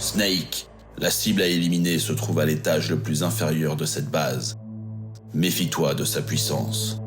Snake, la cible à éliminer se trouve à l'étage le plus inférieur de cette base. Méfie-toi de sa puissance.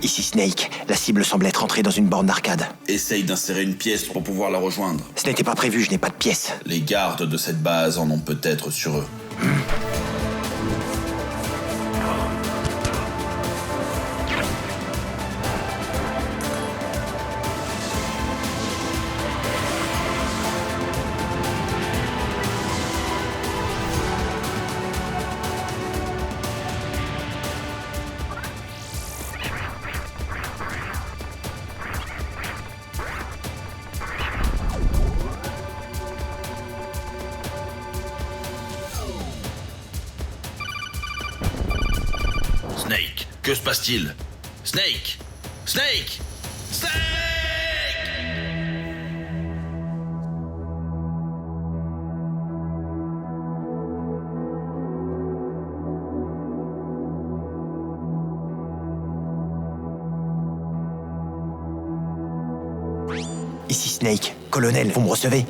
Ici Snake, la cible semble être entrée dans une borne d'arcade. Essaye d'insérer une pièce pour pouvoir la rejoindre. Ce n'était pas prévu, je n'ai pas de pièce. Les gardes de cette base en ont peut-être sur eux. Snake, que se passe-t-il? Snake! Snake! Snake! Ici Snake, colonel, vous me recevez?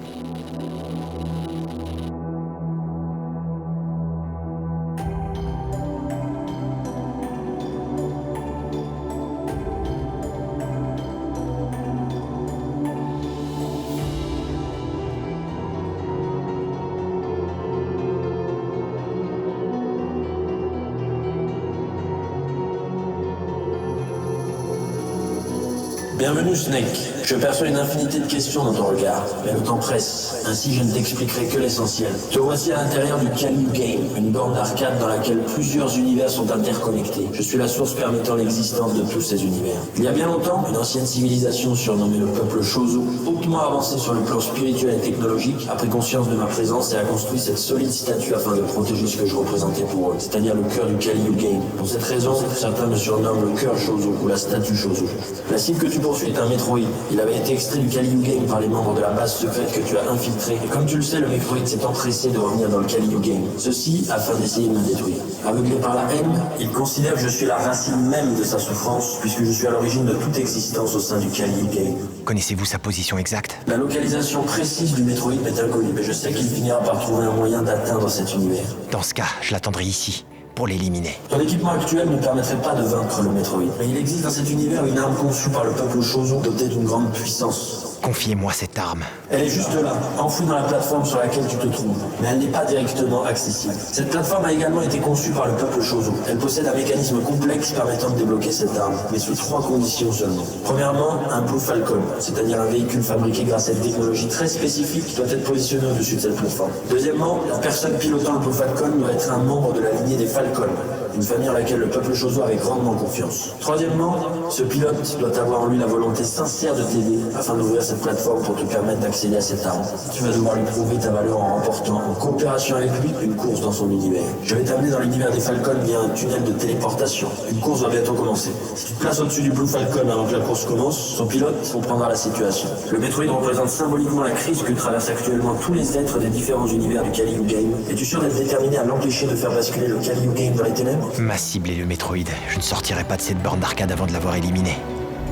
Bienvenue Snake. Je perçois une infinité de questions dans ton regard, mais le temps presse. Ainsi je ne t'expliquerai que l'essentiel. Te voici à l'intérieur du Kali Game, une borne d'arcade dans laquelle plusieurs univers sont interconnectés. Je suis la source permettant l'existence de tous ces univers. Il y a bien longtemps, une ancienne civilisation surnommée le peuple Chozo, hautement avancée sur le plan spirituel et technologique, a pris conscience de ma présence et a construit cette solide statue afin de protéger ce que je représentais pour eux, c'est-à-dire le cœur du Kali Game. Pour cette raison, certains me surnomment le cœur Chozo ou la statue Chozo. La cible que tu poursuis est un Metroid. Il avait été extrait du Kali Game par les membres de la base secrète que tu as infiltrée. Et comme tu le sais, le Metroid s'est empressé de revenir dans le Kali Game. Ceci afin d'essayer de me détruire. Aveuglé par la haine, il considère que je suis la racine même de sa souffrance, puisque je suis à l'origine de toute existence au sein du Kali Game. Connaissez-vous sa position exacte? La localisation précise du Metroid m'est inconnue, mais je sais qu'il finira par trouver un moyen d'atteindre cet univers. Dans ce cas, je l'attendrai ici, pour l'éliminer. Ton équipement actuel ne permettrait pas de vaincre le Metroid, mais il existe dans cet univers une arme conçue par le peuple Chozo dotée d'une grande puissance. Confiez-moi cette arme. Elle est juste là, enfouie dans la plateforme sur laquelle tu te trouves, mais elle n'est pas directement accessible. Cette plateforme a également été conçue par le peuple Chozo. Elle possède un mécanisme complexe permettant de débloquer cette arme, mais sous 3 conditions seulement. Premièrement, un Blue Falcon, c'est-à-dire un véhicule fabriqué grâce à une technologie très spécifique, doit être positionné au-dessus de cette plateforme. Deuxièmement, la personne pilotant le Blue Falcon doit être un membre de la lignée des Falcons. une famille en laquelle le peuple Chozo avait grandement confiance. Troisièmement, ce pilote doit avoir en lui la volonté sincère de t'aider afin d'ouvrir cette plateforme pour te permettre d'accéder à cet arme. Tu vas devoir lui prouver ta valeur en remportant, en coopération avec lui, une course dans son univers. Je vais t'amener dans l'univers des Falcons via un tunnel de téléportation. Une course va bientôt commencer. Si tu te places au-dessus du Blue Falcon avant que la course commence, son pilote comprendra la situation. Le Metroid représente symboliquement la crise que traversent actuellement tous les êtres des différents univers du Kali Game. Es-tu sûr d'être déterminé à l'empêcher de faire basculer le Kali Game dans les ténèbres? Ma cible est le Metroid. Je ne sortirai pas de cette borne d'arcade avant de l'avoir éliminé.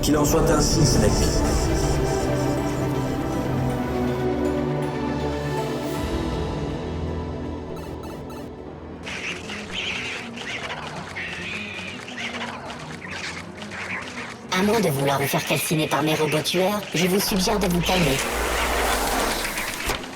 Qu'il en soit ainsi, Snake. À moins de vouloir vous faire calciner par mes robots tueurs, je vous suggère de vous calmer.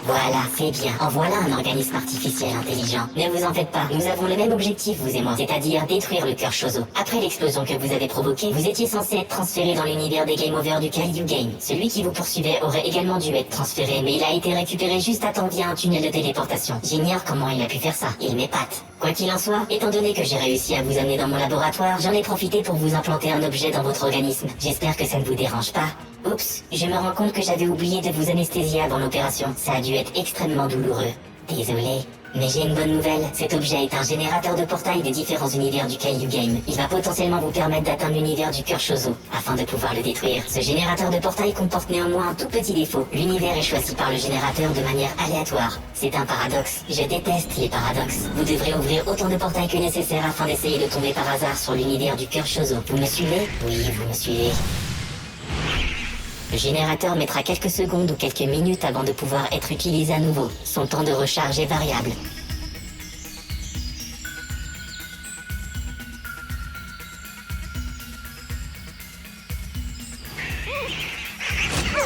Voilà, c'est bien. En voilà un organisme artificiel intelligent. Ne vous en faites pas, nous avons le même objectif, vous et moi, c'est-à-dire détruire le cœur Chozo. Après l'explosion que vous avez provoquée, vous étiez censé être transféré dans l'univers des Game Over du Kali Game. Celui qui vous poursuivait aurait également dû être transféré, mais il a été récupéré juste à temps via un tunnel de téléportation. J'ignore comment il a pu faire ça. Il m'épate. Quoi qu'il en soit, étant donné que j'ai réussi à vous amener dans mon laboratoire, j'en ai profité pour vous implanter un objet dans votre organisme. J'espère que ça ne vous dérange pas. Oups, je me rends compte que j'avais oublié de vous anesthésier avant l'opération. Ça a dû être extrêmement douloureux. Désolé. Mais j'ai une bonne nouvelle, cet objet est un générateur de portail des différents univers du Kali Game. Il va potentiellement vous permettre d'atteindre l'univers du cœur Chozo, afin de pouvoir le détruire. Ce générateur de portail comporte néanmoins un tout petit défaut. L'univers est choisi par le générateur de manière aléatoire. C'est un paradoxe. Je déteste les paradoxes. Vous devrez ouvrir autant de portails que nécessaire afin d'essayer de tomber par hasard sur l'univers du cœur Chozo. Vous me suivez? Oui, vous me suivez. Le générateur mettra quelques secondes ou quelques minutes avant de pouvoir être utilisé à nouveau. Son temps de recharge est variable.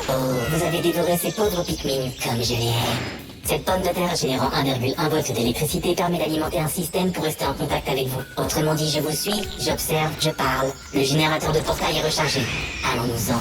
Oh, vous avez dévoré ces pauvres Pikmin, comme je les hais. Cette pomme de terre générant 1,1 volt d'électricité permet d'alimenter un système pour rester en contact avec vous. Autrement dit, je vous suis, j'observe, je parle. Le générateur de portail est rechargé. Allons-nous-en.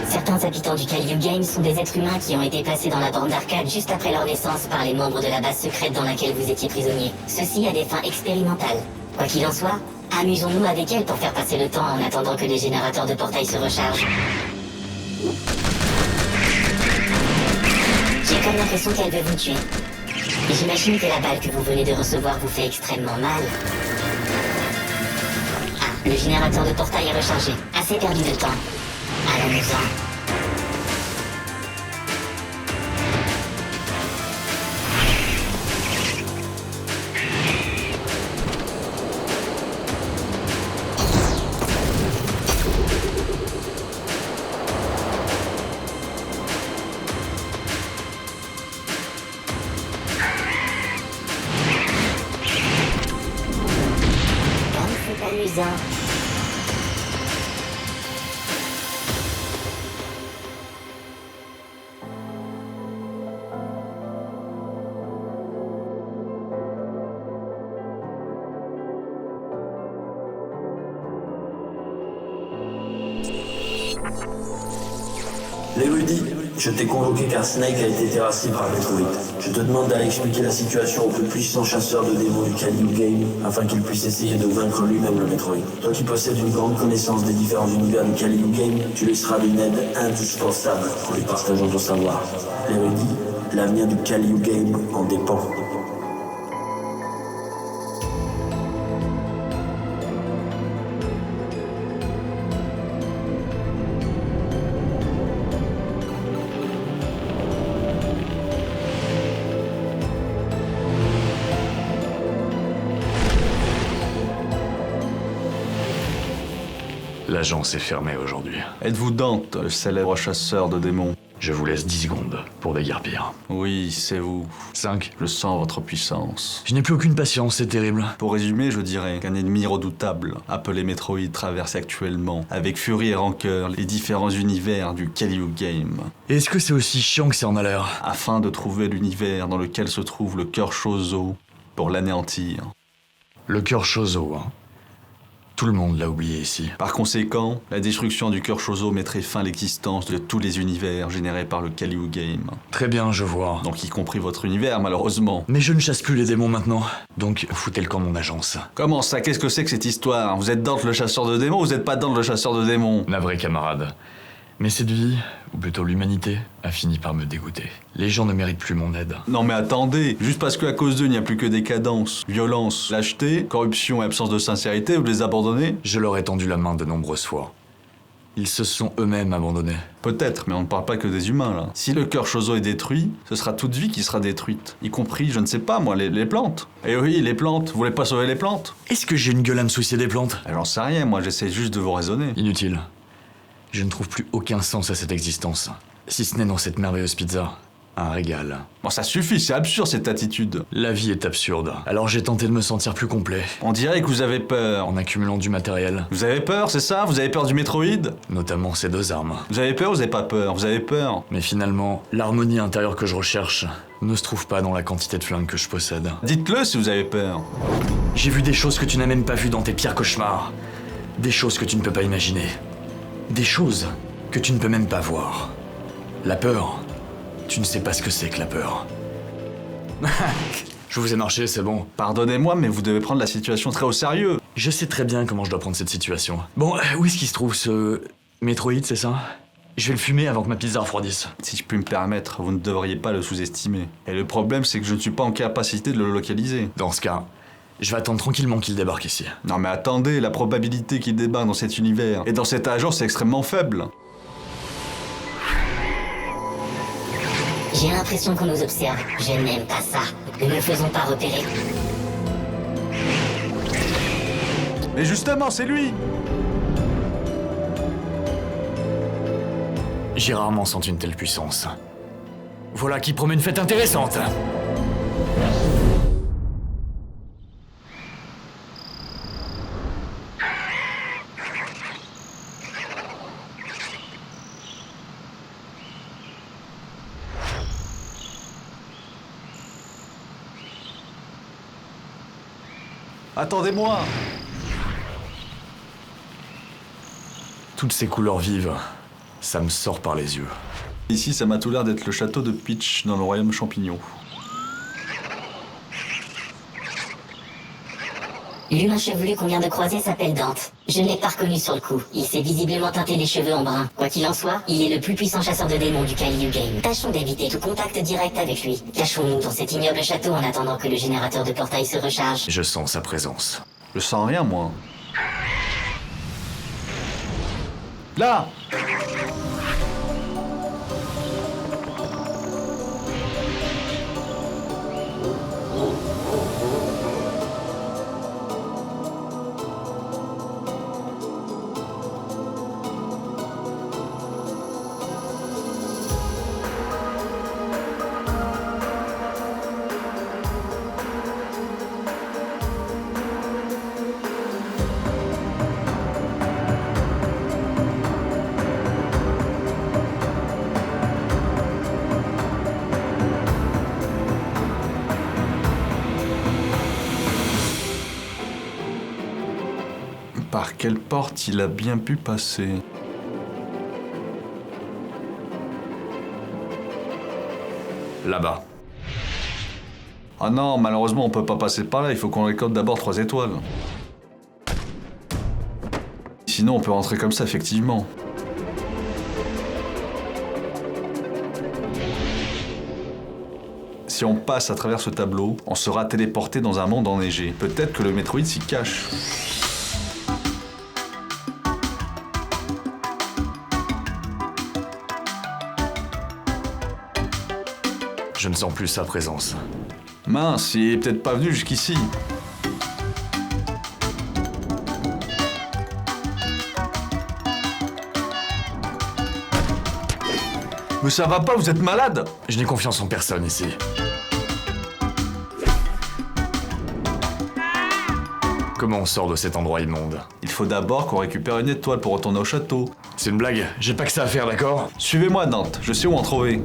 Certains habitants du Kali Game sont des êtres humains qui ont été placés dans la borne d'arcade juste après leur naissance par les membres de la base secrète dans laquelle vous étiez prisonnier. Ceci à des fins expérimentales. Quoi qu'il en soit, amusons-nous avec elles pour faire passer le temps en attendant que les générateurs de portail se rechargent. J'ai comme l'impression qu'elle veut vous tuer. Et j'imagine que la balle que vous venez de recevoir vous fait extrêmement mal. Ah, le générateur de portail est rechargé. Assez perdu de temps. Allons-nous-en. Amusant. L'érudit, je t'ai convoqué car Snake a été terrassé par Metroid. Je te demande d'aller expliquer la situation au plus puissant chasseur de démons du Kaliu Game afin qu'il puisse essayer de vaincre lui-même le Metroid. Toi qui possèdes une grande connaissance des différents univers du Kaliu Game, tu lui seras d'une aide indispensable en lui partageant ton savoir. L'érudit, l'avenir du Kaliu Game en dépend. L'agence est fermée aujourd'hui. Êtes-vous Dante, le célèbre chasseur de démons? Je vous laisse 10 secondes pour déguerpir. Oui, c'est vous. 5. Je sens votre puissance. Je n'ai plus aucune patience, c'est terrible. Pour résumer, je dirais qu'un ennemi redoutable, appelé Metroid, traverse actuellement, avec furie et rancœur, les différents univers du Kaliu Game. Est-ce que c'est aussi chiant que ça en a l'air? Afin de trouver l'univers dans lequel se trouve le cœur Chozo, pour l'anéantir. Le cœur Chozo, hein. Tout le monde l'a oublié ici. Par conséquent, la destruction du cœur Chozo mettrait fin à l'existence de tous les univers générés par le Kaliu Game. Très bien, je vois. Donc y compris votre univers, malheureusement. Mais je ne chasse plus les démons maintenant. Donc, foutez le camp de mon agence. Comment ça? Qu'est-ce que c'est que cette histoire? Vous êtes Dante le chasseur de démons ou vous êtes pas Dante le chasseur de démons? Navré, camarade. Mais cette vie, ou plutôt l'humanité, a fini par me dégoûter. Les gens ne méritent plus mon aide. Non mais attendez, juste parce qu'à cause d'eux il n'y a plus que décadence, violence, lâcheté, corruption et absence de sincérité, vous les abandonnez? Je leur ai tendu la main de nombreuses fois. Ils se sont eux-mêmes abandonnés. Peut-être, mais on ne parle pas que des humains là. Si le cœur Chozo est détruit, ce sera toute vie qui sera détruite. Y compris, je ne sais pas moi, les plantes. Eh oui, les plantes, vous voulez pas sauver les plantes? Est-ce que j'ai une gueule à me soucier des plantes? J'en sais rien, moi j'essaie juste de vous raisonner. Inutile. Je ne trouve plus aucun sens à cette existence. Si ce n'est dans cette merveilleuse pizza. Un régal. Bon ça suffit, c'est absurde cette attitude. La vie est absurde. Alors j'ai tenté de me sentir plus complet. On dirait que vous avez peur. En accumulant du matériel. Vous avez peur, c'est ça? Vous avez peur du Metroid? Notamment ces 2 armes. Vous avez peur ou vous avez pas peur? Vous avez peur? Mais finalement, l'harmonie intérieure que je recherche ne se trouve pas dans la quantité de flingues que je possède. Dites-le si vous avez peur. J'ai vu des choses que tu n'as même pas vues dans tes pires cauchemars. Des choses que tu ne peux pas imaginer. Des choses que tu ne peux même pas voir. La peur, tu ne sais pas ce que c'est que la peur. Je vous ai marché, c'est bon. Pardonnez-moi, mais vous devez prendre la situation très au sérieux. Je sais très bien comment je dois prendre cette situation. Bon, où est-ce qu'il se trouve ce... Metroid, c'est ça? Je vais le fumer avant que ma pizza refroidisse. Si je puis me permettre, vous ne devriez pas le sous-estimer. Et le problème, c'est que je ne suis pas en capacité de le localiser. Dans ce cas, je vais attendre tranquillement qu'il débarque ici. Non mais attendez, la probabilité qu'il débarque dans cet univers et dans cette agence est extrêmement faible. J'ai l'impression qu'on nous observe. Je n'aime pas ça. Ne me faisons pas repérer. Mais justement, c'est lui! J'ai rarement senti une telle puissance. Voilà qui promet une fête intéressante. Attendez-moi! Toutes ces couleurs vives, ça me sort par les yeux. Ici, ça m'a tout l'air d'être le château de Peach dans le royaume champignon. L'humain chevelu qu'on vient de croiser s'appelle Dante. Je ne l'ai pas reconnu sur le coup. Il s'est visiblement teinté les cheveux en brun. Quoi qu'il en soit, il est le plus puissant chasseur de démons du Kaliu Game. Tâchons d'éviter tout contact direct avec lui. Cachons-nous dans cet ignoble château en attendant que le générateur de portail se recharge. Je sens sa présence. Je sens rien, moi. Là! Par quelle porte il a bien pu passer? Là-bas. Ah non, malheureusement, on peut pas passer par là, il faut qu'on récolte d'abord 3 étoiles. Sinon, on peut rentrer comme ça, effectivement. Si on passe à travers ce tableau, on sera téléporté dans un monde enneigé. Peut-être que le Metroid s'y cache. Je ne sens plus sa présence. Mince, il est peut-être pas venu jusqu'ici. Mais ça va pas, vous êtes malade? Je n'ai confiance en personne ici. Comment on sort de cet endroit immonde? Il faut d'abord qu'on récupère une étoile pour retourner au château. C'est une blague, j'ai pas que ça à faire, d'accord? Suivez-moi, Dante, je sais où en trouver.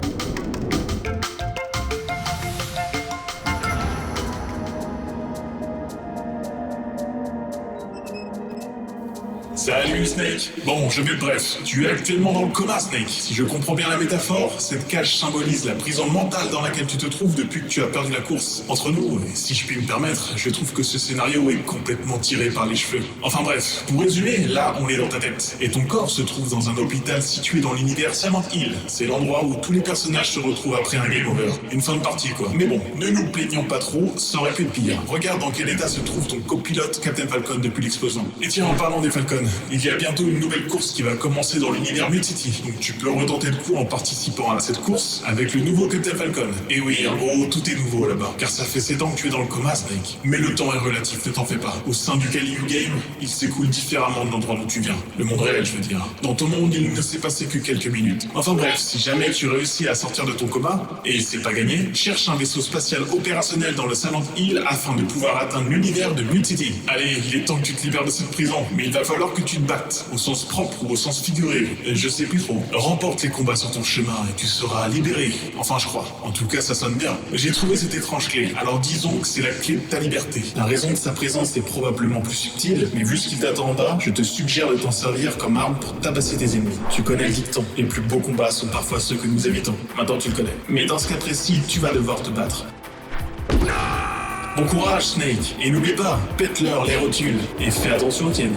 Salut Snake. Bon, je vais bref. Tu es actuellement dans le coma, Snake. Si je comprends bien la métaphore, cette cage symbolise la prison mentale dans laquelle tu te trouves depuis que tu as perdu la course. Entre nous, et si je puis me permettre, je trouve que ce scénario est complètement tiré par les cheveux. Enfin bref, pour résumer, là, on est dans ta tête. Et ton corps se trouve dans un hôpital situé dans l'univers Silent Hill. C'est l'endroit où tous les personnages se retrouvent après un game over. Une fin de partie, quoi. Mais bon, ne nous plaignons pas trop, ça aurait pu être pire. Regarde dans quel état se trouve ton copilote Captain Falcon depuis l'explosion. Et tiens, en parlant des Falcons, il y a bientôt une nouvelle course qui va commencer dans l'univers Mutity, donc tu peux retenter le coup en participant à cette course avec le nouveau Captain Falcon. Et oui, en gros, tout est nouveau là-bas, car ça fait 7 ans que tu es dans le coma, Snake. Mais le temps est relatif, ne t'en fais pas. Au sein du Kali Game, il s'écoule différemment de l'endroit d'où tu viens. Le monde réel, je veux dire. Dans ton monde, il ne s'est passé que quelques minutes. Enfin bref, si jamais tu réussis à sortir de ton coma, et c'est pas gagné, cherche un vaisseau spatial opérationnel dans le Silent Hill afin de pouvoir atteindre l'univers de Mutity. Allez, il est temps que tu te libères de cette prison, mais il va falloir que tu te battes, au sens propre ou au sens figuré, je sais plus trop. Remporte les combats sur ton chemin et tu seras libéré. Enfin, je crois. En tout cas, ça sonne bien. J'ai trouvé cette étrange clé, alors disons que c'est la clé de ta liberté. La raison de sa présence est probablement plus subtile, mais vu ce qu'il t'attend en bas, je te suggère de t'en servir comme arme pour tabasser tes ennemis. Tu connais le dicton, les plus beaux combats sont parfois ceux que nous évitons. Maintenant, tu le connais. Mais dans ce cas précis, tu vas devoir te battre. Bon courage, Snake, et n'oublie pas, pète-leur les rotules, et fais attention aux tiennes.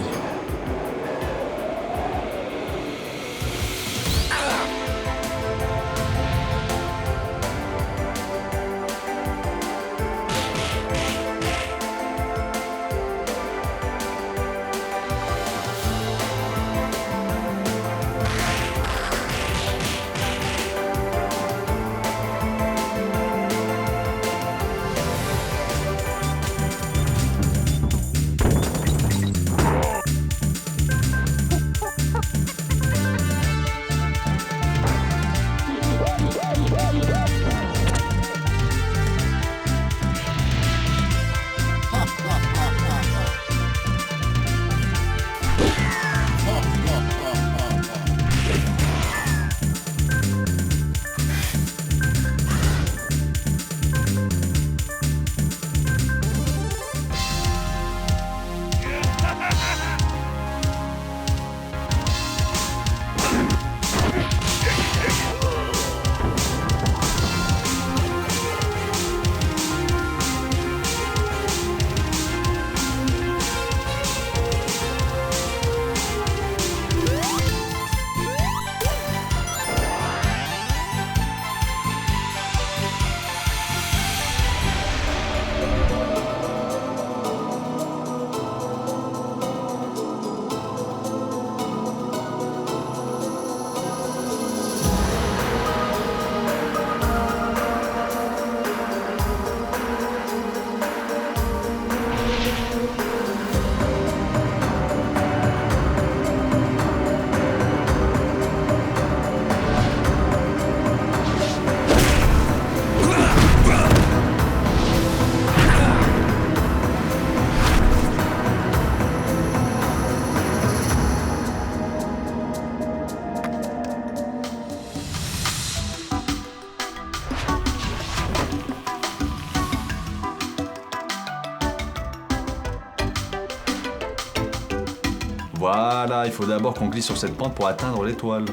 Voilà, il faut d'abord qu'on glisse sur cette pente pour atteindre l'étoile.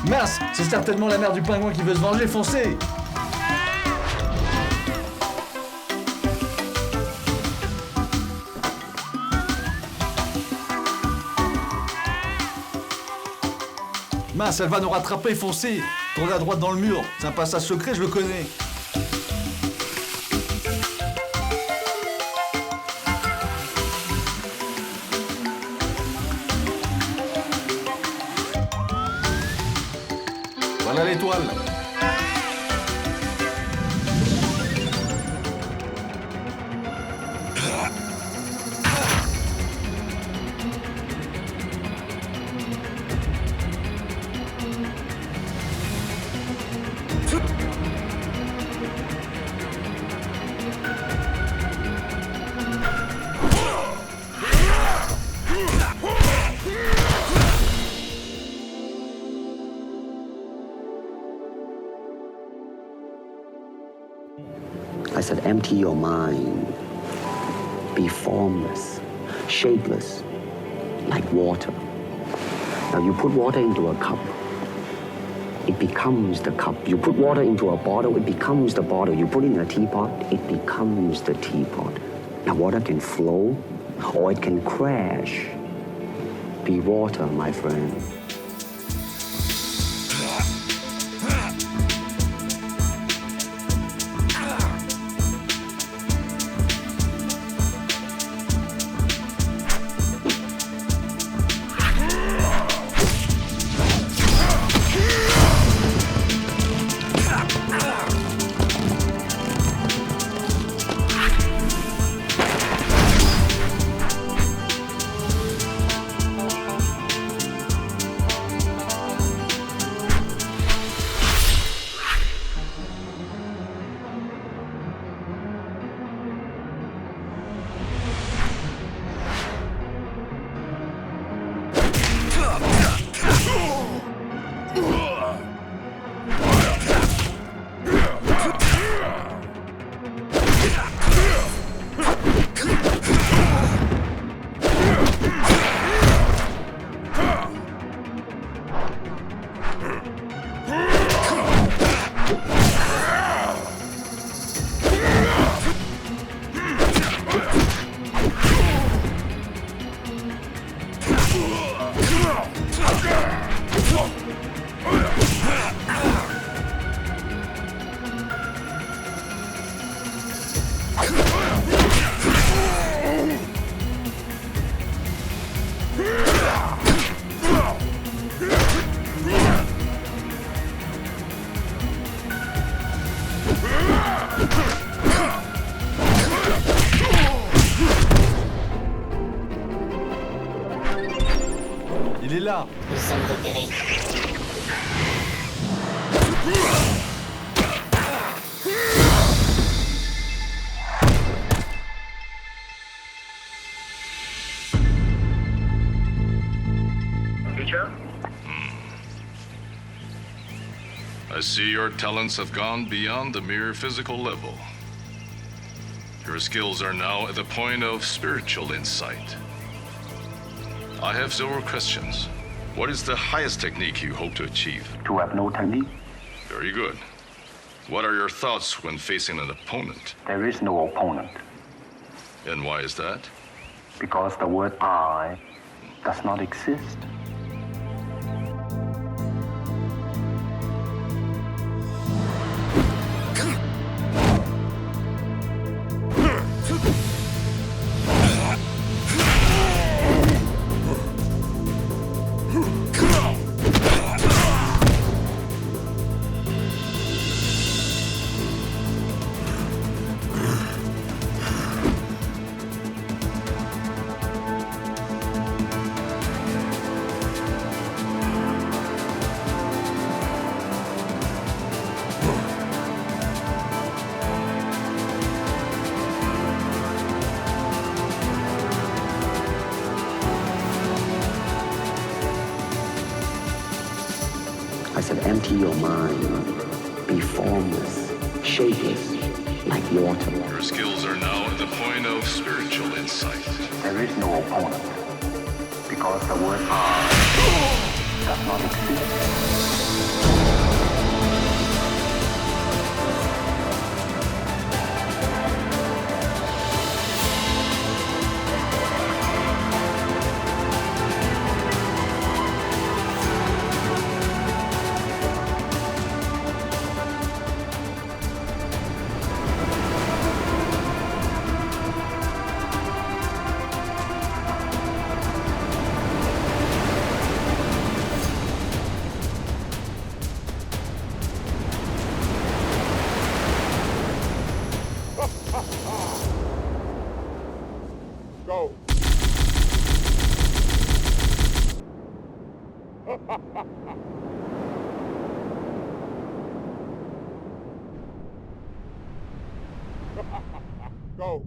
Mince, c'est certainement la mère du pingouin qui veut se venger, foncez! Mince, elle va nous rattraper, foncez! Tournez à droite dans le mur, c'est un passage secret, je le connais. Voilà l'étoile. I said, empty your mind. Be formless, shapeless, like water. Now you put water into a cup, it becomes the cup. You put water into a bottle, it becomes the bottle. You put it in a teapot, it becomes the teapot. Now water can flow or it can crash. Be water, my friend. Il est là. Nous sommes repérés. I see your talents have gone beyond the mere physical level. Your skills are now at the point of spiritual insight. I have several questions. What is the highest technique you hope to achieve? To have no technique, Very good. What are your thoughts when facing an opponent? there is no opponent, And why is that? because the word I does not exist. I said, empty your mind. Be formless, shapeless, like water. Your skills are now at the point of spiritual insight. There is no opponent, because the word I does not exist. Go. Go.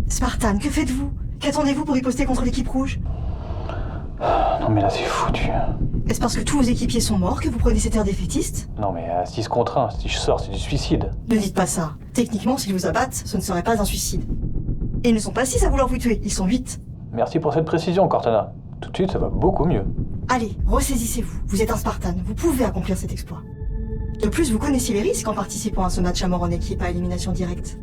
Spartan, que faites-vous? Qu'attendez-vous pour riposter contre l'équipe rouge? Non mais là c'est foutu. Est-ce parce que tous vos équipiers sont morts que vous prenez cet air défaitiste? Non mais à 6 contre 1, si je sors c'est du suicide. Ne dites pas ça. Techniquement, s'ils vous abattent, ce ne serait pas un suicide. Et ils ne sont pas 6 à vouloir vous tuer, ils sont 8. Merci pour cette précision, Cortana. Tout de suite, ça va beaucoup mieux. Allez, ressaisissez-vous. Vous êtes un Spartan, vous pouvez accomplir cet exploit. De plus, vous connaissez les risques en participant à ce match à mort en équipe à élimination directe.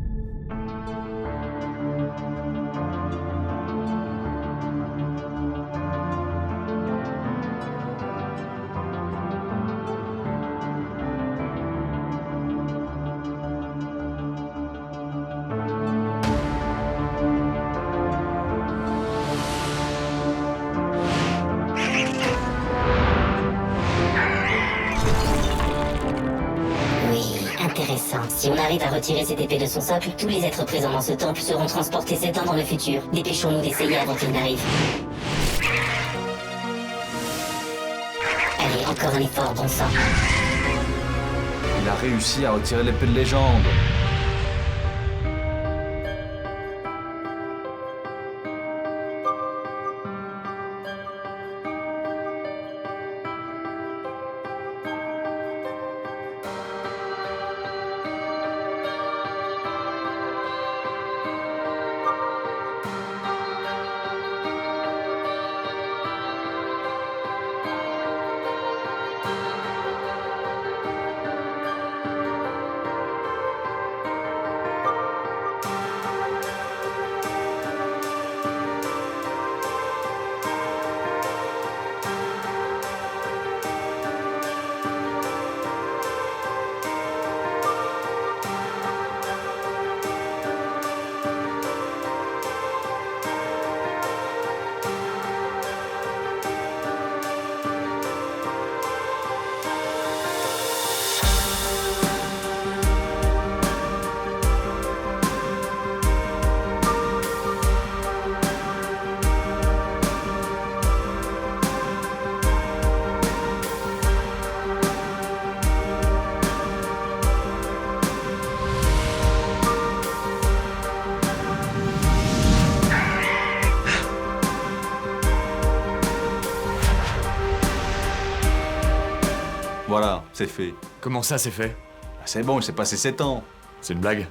Intéressant. Si on arrive à retirer cette épée de son socle, tous les êtres présents dans ce temple seront transportés 7 ans dans le futur. Dépêchons-nous d'essayer avant qu'il n'arrive. Allez, encore un effort, bon sang. Il a réussi à retirer l'épée de légende. Voilà, c'est fait. Comment ça, c'est fait? C'est bon, il s'est passé 7 ans. C'est une blague?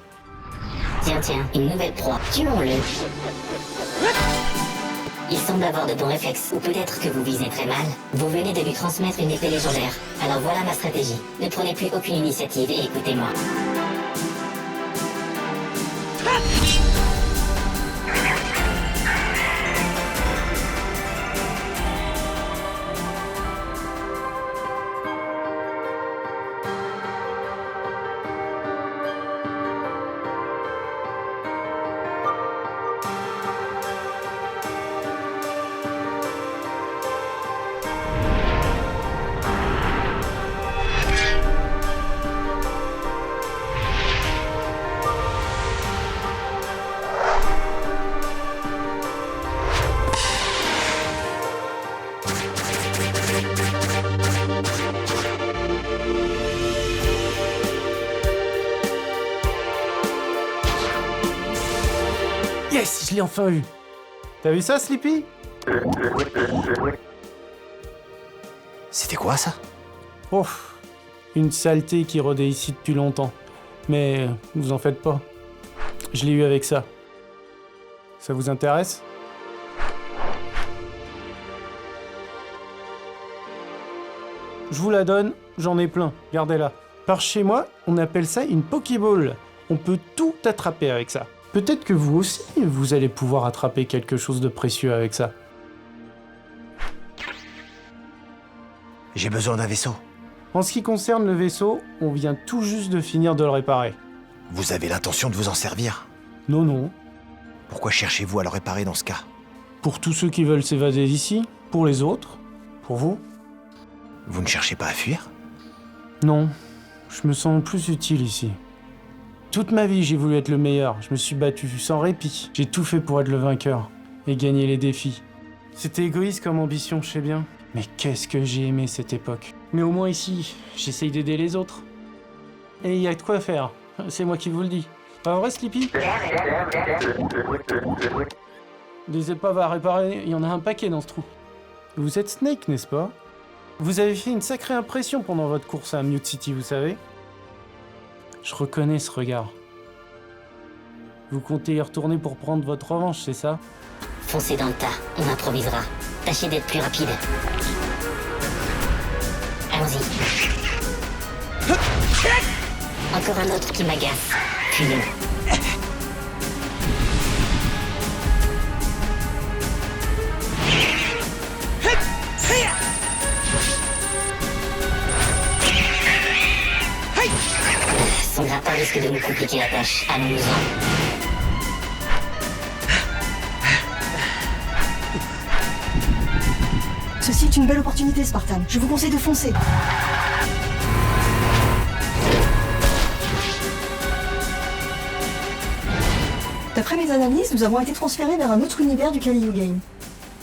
Tiens, une nouvelle proie. Tuons-le. Il semble avoir de bons réflexes, ou peut-être que vous visez très mal. Vous venez de lui transmettre une épée légendaire. Alors voilà ma stratégie. Ne prenez plus aucune initiative et écoutez-moi. Yes, je l'ai enfin eu. T'as vu ça, Sleepy? C'était quoi ça? Oh, une saleté qui rôdait ici depuis longtemps. Mais vous en faites pas. Je l'ai eu avec ça. Ça vous intéresse? Je vous la donne, j'en ai plein, gardez-la. Par chez moi, on appelle ça une Pokéball. On peut tout attraper avec ça. Peut-être que vous aussi, vous allez pouvoir attraper quelque chose de précieux avec ça. J'ai besoin d'un vaisseau. En ce qui concerne le vaisseau, on vient tout juste de finir de le réparer. Vous avez l'intention de vous en servir? Non, non. Pourquoi cherchez-vous à le réparer dans ce cas? Pour tous ceux qui veulent s'évader d'ici, pour les autres, pour vous. Vous ne cherchez pas à fuir? Non, je me sens plus utile ici. Toute ma vie, j'ai voulu être le meilleur. Je me suis battu sans répit. J'ai tout fait pour être le vainqueur et gagner les défis. C'était égoïste comme ambition, je sais bien. Mais qu'est-ce que j'ai aimé cette époque. Mais au moins ici, j'essaye d'aider les autres. Et il y a de quoi faire. C'est moi qui vous le dis. Pas vrai, Sleepy? Des épaves à réparer, il y en a un paquet dans ce trou. Vous êtes Snake, n'est-ce pas? Vous avez fait une sacrée impression pendant votre course à Mute City, vous savez? Je reconnais ce regard. Vous comptez y retourner pour prendre votre revanche, c'est ça? Foncez dans le tas, on improvisera. Tâchez d'être plus rapide. Allons-y. Encore un autre qui m'agace. Fuyons. Son grappin risque de nous compliquer la tâche. Allons-nous-en. Ceci est une belle opportunité, Spartan. Je vous conseille de foncer. D'après mes analyses, nous avons été transférés vers un autre univers du Kaliu Game.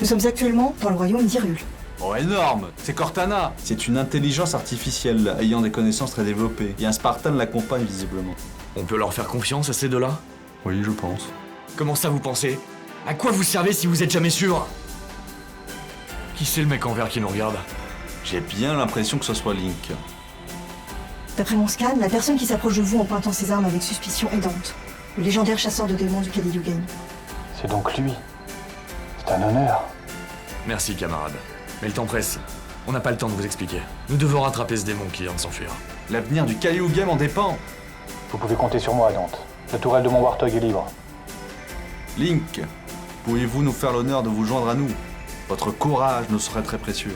Nous sommes actuellement dans le royaume d'Hyrule. Oh, énorme! C'est Cortana! C'est une intelligence artificielle ayant des connaissances très développées. Et un Spartan l'accompagne visiblement. On peut leur faire confiance à ces deux-là? Oui, je pense. Comment ça vous pensez? À quoi vous servez si vous êtes jamais sûr? Qui c'est le mec en vert qui nous regarde? J'ai bien l'impression que ce soit Link. D'après mon scan, la personne qui s'approche de vous en pointant ses armes avec suspicion est Dante, le légendaire chasseur de démons du Kaliu Game. C'est donc lui. C'est un honneur. Merci, camarade. Mais le temps presse. On n'a pas le temps de vous expliquer. Nous devons rattraper ce démon qui vient de s'enfuir. L'avenir du Kaliu Game en dépend. Vous pouvez compter sur moi, Dante. La tourelle de mon Warthog est libre. Link, pouvez-vous nous faire l'honneur de vous joindre à nous? Votre courage nous serait très précieux.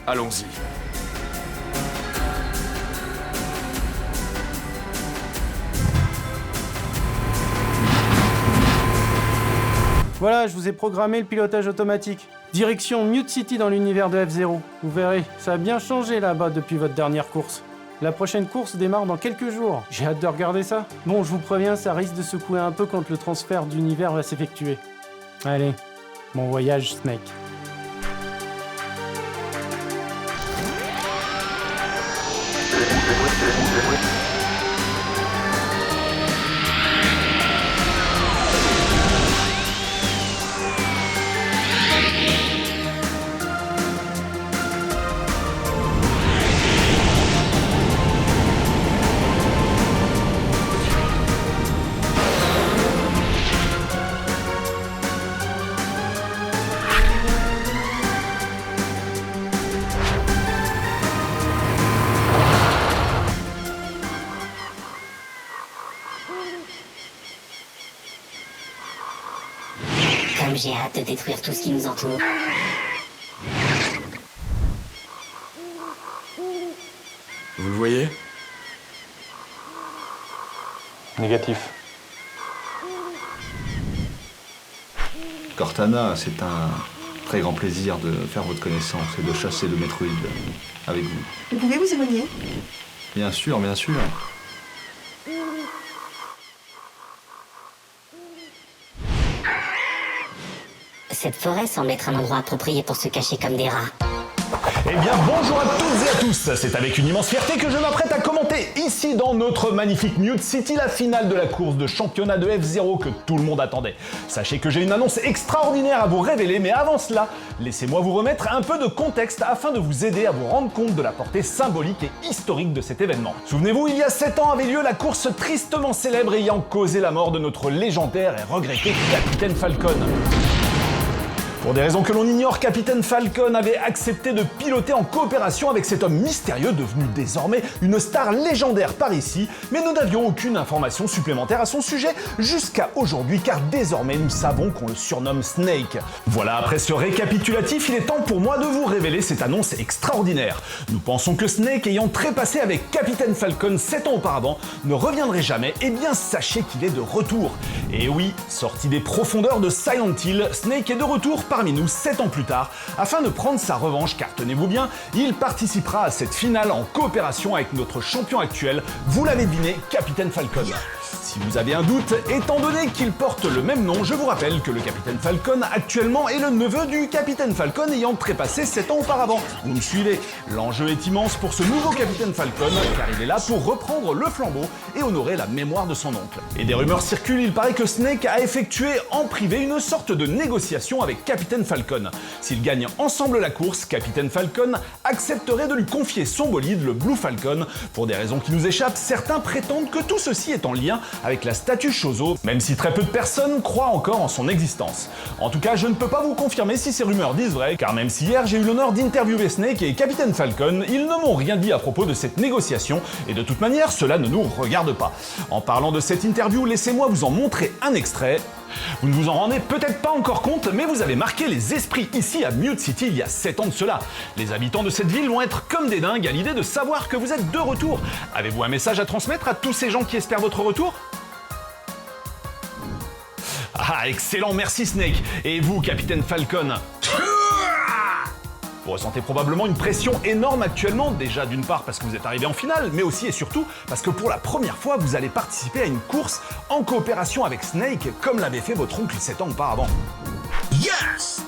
Allons-y. Voilà, je vous ai programmé le pilotage automatique. Direction Mute City dans l'univers de F-Zero. Vous verrez, ça a bien changé là-bas depuis votre dernière course. La prochaine course démarre dans quelques jours. J'ai hâte de regarder ça. Bon, je vous préviens, ça risque de secouer un peu quand le transfert d'univers va s'effectuer. Allez, bon voyage, Snake. Comme j'ai hâte de détruire tout ce qui nous entoure. Vous le voyez? Négatif. Cortana, c'est un très grand plaisir de faire votre connaissance et de chasser le Metroid avec vous. Vous pouvez vous éloigner? Bien sûr, bien sûr. Cette forêt semble être un endroit approprié pour se cacher comme des rats. Eh bien bonjour à toutes et à tous, c'est avec une immense fierté que je m'apprête à commenter ici dans notre magnifique Mute City la finale de la course de championnat de F-Zero que tout le monde attendait. Sachez que j'ai une annonce extraordinaire à vous révéler, mais avant cela, laissez-moi vous remettre un peu de contexte afin de vous aider à vous rendre compte de la portée symbolique et historique de cet événement. Souvenez-vous, il y a 7 ans avait lieu la course tristement célèbre ayant causé la mort de notre légendaire et regretté Capitaine Falcon. Pour des raisons que l'on ignore, Capitaine Falcon avait accepté de piloter en coopération avec cet homme mystérieux devenu désormais une star légendaire par ici, mais nous n'avions aucune information supplémentaire à son sujet jusqu'à aujourd'hui car désormais nous savons qu'on le surnomme Snake. Voilà, après ce récapitulatif, il est temps pour moi de vous révéler cette annonce extraordinaire. Nous pensons que Snake, ayant trépassé avec Capitaine Falcon 7 ans auparavant, ne reviendrait jamais, et bien sachez qu'il est de retour. Et oui, sorti des profondeurs de Silent Hill, Snake est de retour parmi nous 7 ans plus tard afin de prendre sa revanche car tenez-vous bien, il participera à cette finale en coopération avec notre champion actuel, vous l'avez deviné, Capitaine Falcon. Si vous avez un doute, étant donné qu'il porte le même nom, je vous rappelle que le Capitaine Falcon actuellement est le neveu du Capitaine Falcon ayant trépassé 7 ans auparavant. Vous me suivez? L'enjeu est immense pour ce nouveau Capitaine Falcon car il est là pour reprendre le flambeau et honorer la mémoire de son oncle. Et des rumeurs circulent, il paraît que Snake a effectué en privé une sorte de négociation avec Capitaine Falcon. S'ils gagnent ensemble la course, Capitaine Falcon accepterait de lui confier son bolide, le Blue Falcon. Pour des raisons qui nous échappent, certains prétendent que tout ceci est en lien avec la statue Chozo, même si très peu de personnes croient encore en son existence. En tout cas, je ne peux pas vous confirmer si ces rumeurs disent vrai, car même si hier j'ai eu l'honneur d'interviewer Snake et Capitaine Falcon, ils ne m'ont rien dit à propos de cette négociation, et de toute manière, cela ne nous regarde pas. En parlant de cette interview, laissez-moi vous en montrer un extrait. Vous ne vous en rendez peut-être pas encore compte, mais vous avez marqué les esprits ici à Mute City il y a 7 ans de cela. Les habitants de cette ville vont être comme des dingues à l'idée de savoir que vous êtes de retour. Avez-vous un message à transmettre à tous ces gens qui espèrent votre retour ? Ah, excellent, merci Snake. Et vous, Capitaine Falcon ? Vous ressentez probablement une pression énorme actuellement, déjà d'une part parce que vous êtes arrivé en finale, mais aussi et surtout parce que pour la première fois, vous allez participer à une course en coopération avec Snake, comme l'avait fait votre oncle 7 ans auparavant. Yes!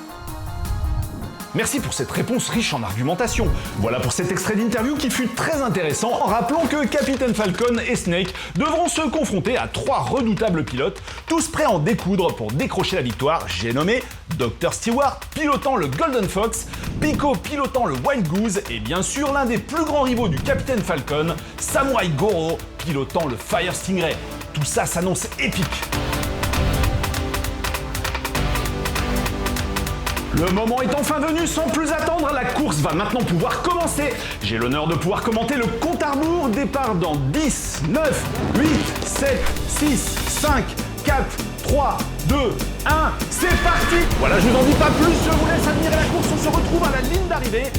Merci pour cette réponse riche en argumentation. Voilà pour cet extrait d'interview qui fut très intéressant. Rappelons que Capitaine Falcon et Snake devront se confronter à 3 redoutables pilotes, tous prêts à en découdre pour décrocher la victoire. J'ai nommé Dr. Stewart pilotant le Golden Fox, Pico pilotant le Wild Goose et bien sûr l'un des plus grands rivaux du Capitaine Falcon, Samurai Goro pilotant le Fire Stingray. Tout ça s'annonce épique. Le moment est enfin venu, sans plus attendre, la course va maintenant pouvoir commencer. J'ai l'honneur de pouvoir commenter le compte à rebours, départ dans 10, 9, 8, 7, 6, 5, 4, 3, 2, 1, c'est parti! Voilà, je vous en dis pas plus, je vous laisse admirer la course, on se retrouve à la ligne d'arrivée.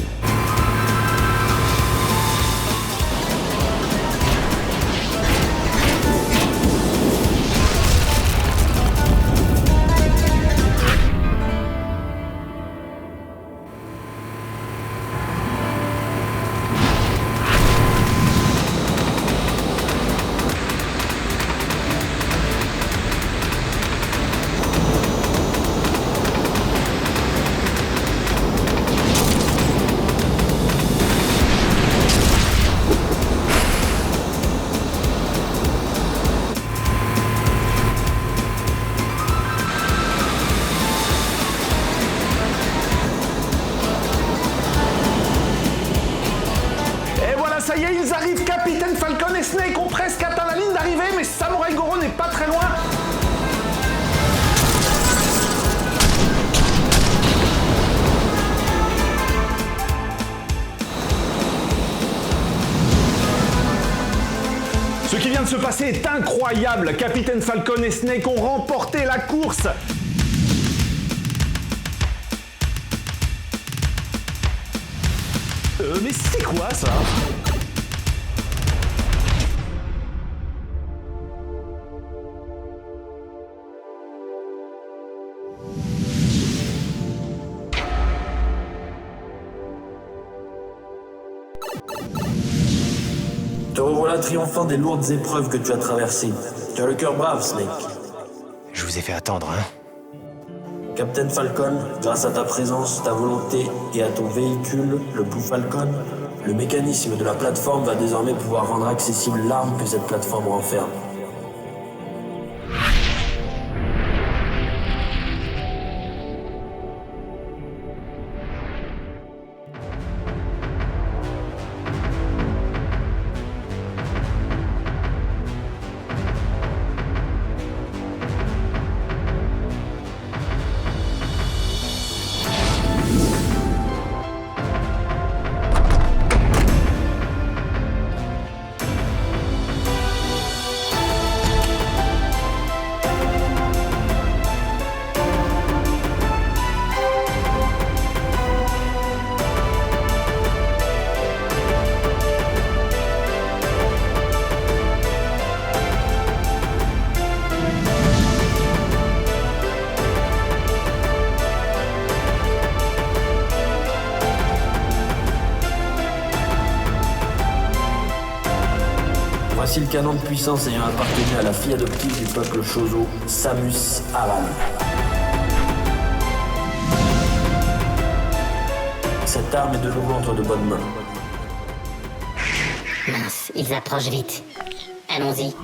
Ça y est, ils arrivent, Capitaine Falcon et Snake ont presque atteint la ligne d'arrivée, mais Samurai Goro n'est pas très loin. Ce qui vient de se passer est incroyable. Capitaine Falcon et Snake ont remporté la course. Mais c'est quoi ça ? Te revoilà triomphant des lourdes épreuves que tu as traversées. Tu as le cœur brave, Snake. Je vous ai fait attendre, hein? Captain Falcon, grâce à ta présence, ta volonté et à ton véhicule, le Blue Falcon, le mécanisme de la plateforme va désormais pouvoir rendre accessible l'arme que cette plateforme renferme. Voici le canon de puissance ayant appartenu à la fille adoptive du peuple Chozo, Samus Aran. Cette arme est de nouveau entre de bonnes mains. Mince, ils approchent vite. Allons-y.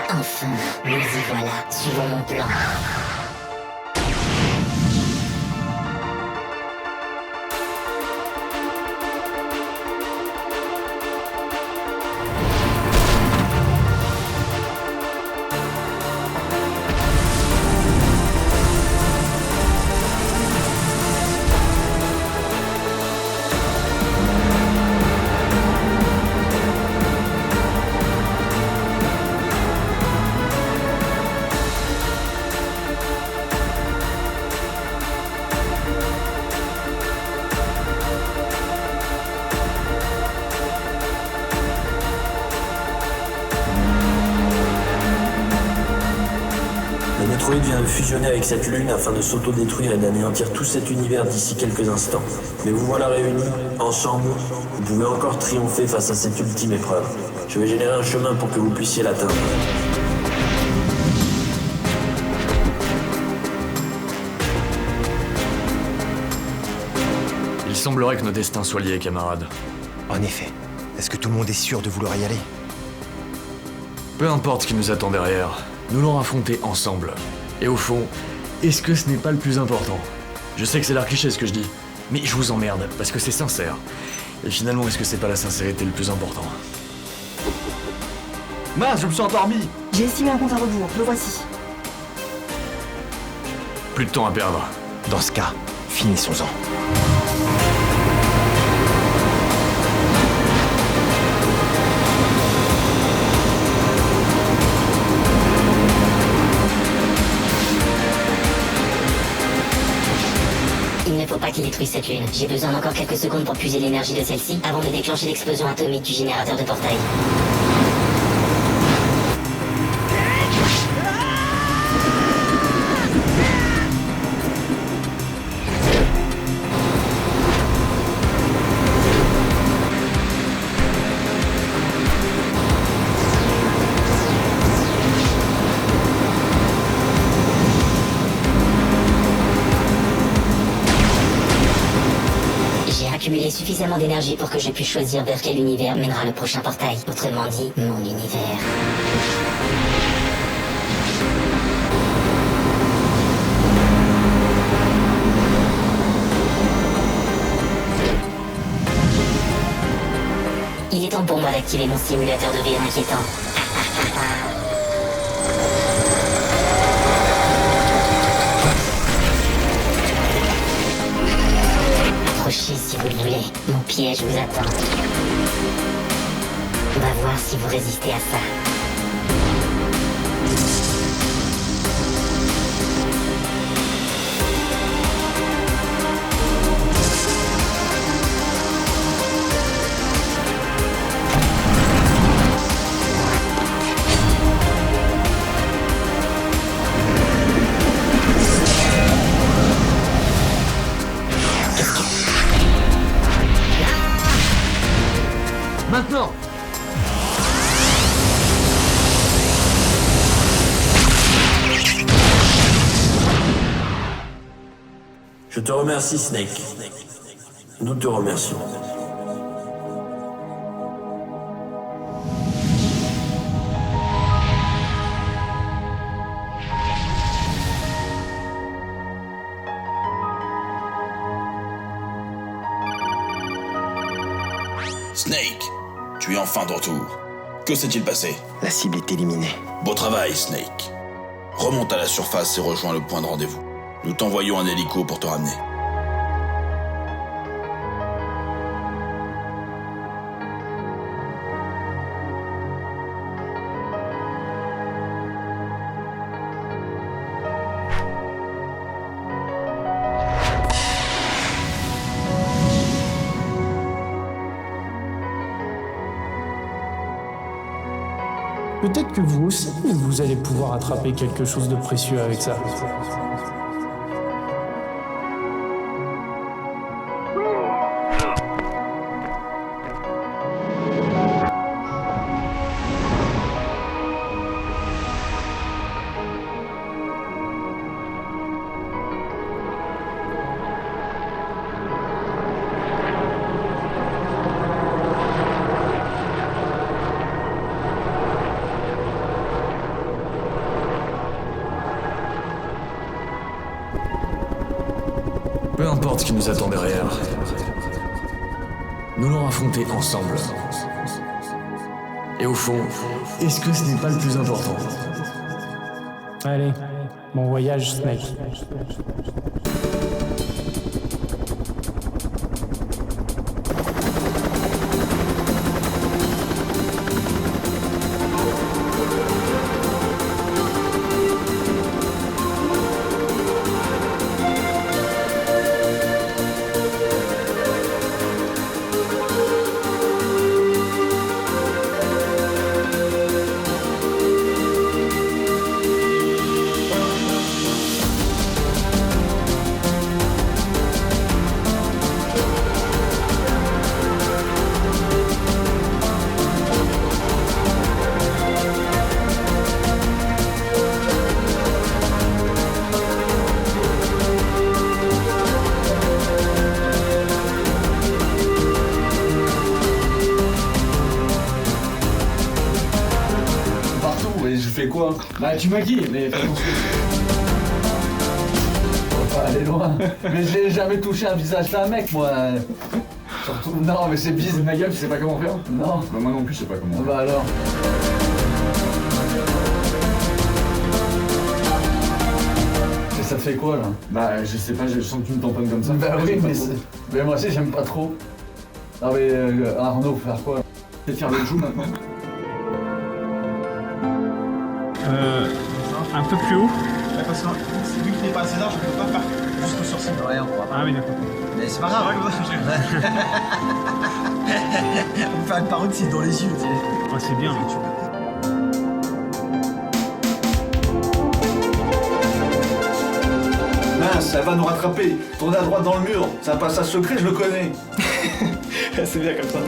Enfin, nous y voilà. Suivons mon plan. Le Metroid vient de fusionner avec cette lune afin de s'auto-détruire et d'anéantir tout cet univers d'ici quelques instants. Mais vous voilà réunis, ensemble, vous pouvez encore triompher face à cette ultime épreuve. Je vais générer un chemin pour que vous puissiez l'atteindre. Il semblerait que nos destins soient liés, camarades. En effet. Est-ce que tout le monde est sûr de vouloir y aller? Peu importe ce qui nous attend derrière, nous l'aurons affronté ensemble. Et au fond, est-ce que ce n'est pas le plus important? Je sais que c'est l'air cliché ce que je dis, mais je vous emmerde, parce que c'est sincère. Et finalement, est-ce que c'est pas la sincérité le plus important? Mince, je me suis endormi! J'ai estimé un compte à rebours, le voici. Plus de temps à perdre. Dans ce cas, finissons-en. Il ne faut pas qu'il détruise cette lune. J'ai besoin d'encore quelques secondes pour puiser l'énergie de celle-ci avant de déclencher l'explosion atomique du générateur de portail. J'ai accumulé suffisamment d'énergie pour que je puisse choisir vers quel univers mènera le prochain portail. Autrement dit, mon univers. Il est temps pour moi d'activer mon simulateur de vie inquiétant. Approchez si vous le voulez. Mon piège vous attend. On va voir si vous résistez à ça. Maintenant! Je te remercie, Snake. Nous te remercions. Snake, tu es enfin de retour. Que s'est-il passé? La cible est éliminée. Beau travail, Snake. Remonte à la surface et rejoins le point de rendez-vous. Nous t'envoyons un hélico pour te ramener. Peut-être que vous aussi, vous allez pouvoir attraper quelque chose de précieux avec ça. Peu importe ce qui nous attend derrière, nous l'aurons affronté ensemble. Et au fond, est-ce que ce n'est pas le plus important? Allez, bon voyage, Snake. fais quoi? Bah tu m'as dit, mais fais attention. On va pas aller loin. Mais j'ai jamais touché un visage d'un mec, moi. Surtout, non, mais c'est bizarre. Ma gueule, tu sais pas comment faire? Non. Bah moi non plus, je sais pas comment faire. Bah alors. Et ça te fait quoi, là? Bah je sais pas, je sens que tu me tamponnes comme ça. Bah oui, mais moi aussi, j'aime pas trop. Non mais Arnaud, faire quoi? C'est de faire le joue maintenant. Un peu plus haut. Parce que c'est lui qui n'est pas assez large, je peux pas faire juste le sourcil. Ouais, on pourra pas. Ah oui, d'accord. Mais c'est pas grave. On peut faire une parodie dans les yeux, tu sais. Ouais, c'est bien. Mince, elle va nous rattraper. Tournez à droite dans le mur. C'est un passage secret, je le connais. C'est bien comme ça.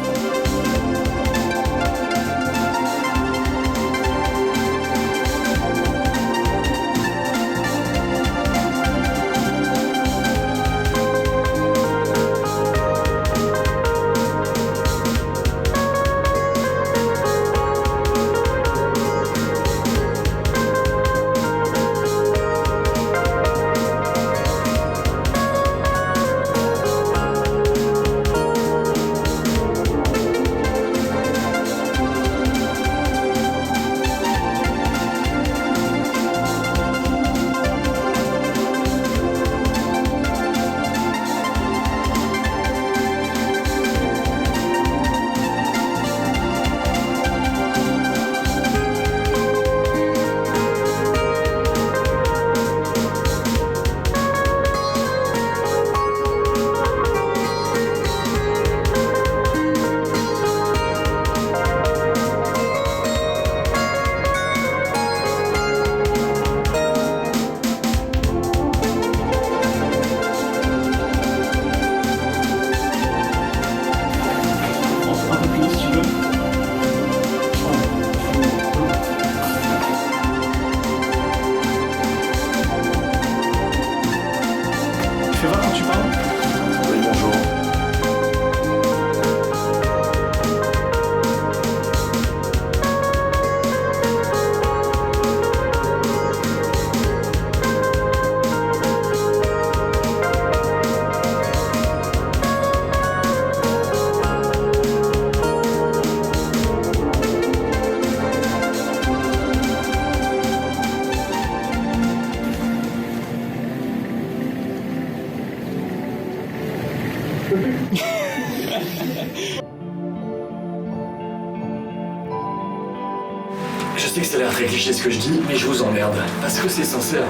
Je sais que ça a l'air très cliché ce que je dis, mais je vous emmerde. Parce que c'est sincère.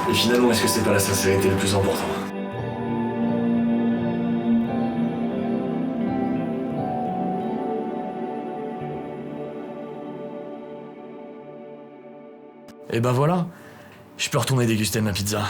Et finalement, est-ce que c'est pas la sincérité le plus important? Et ben voilà, je peux retourner déguster ma pizza.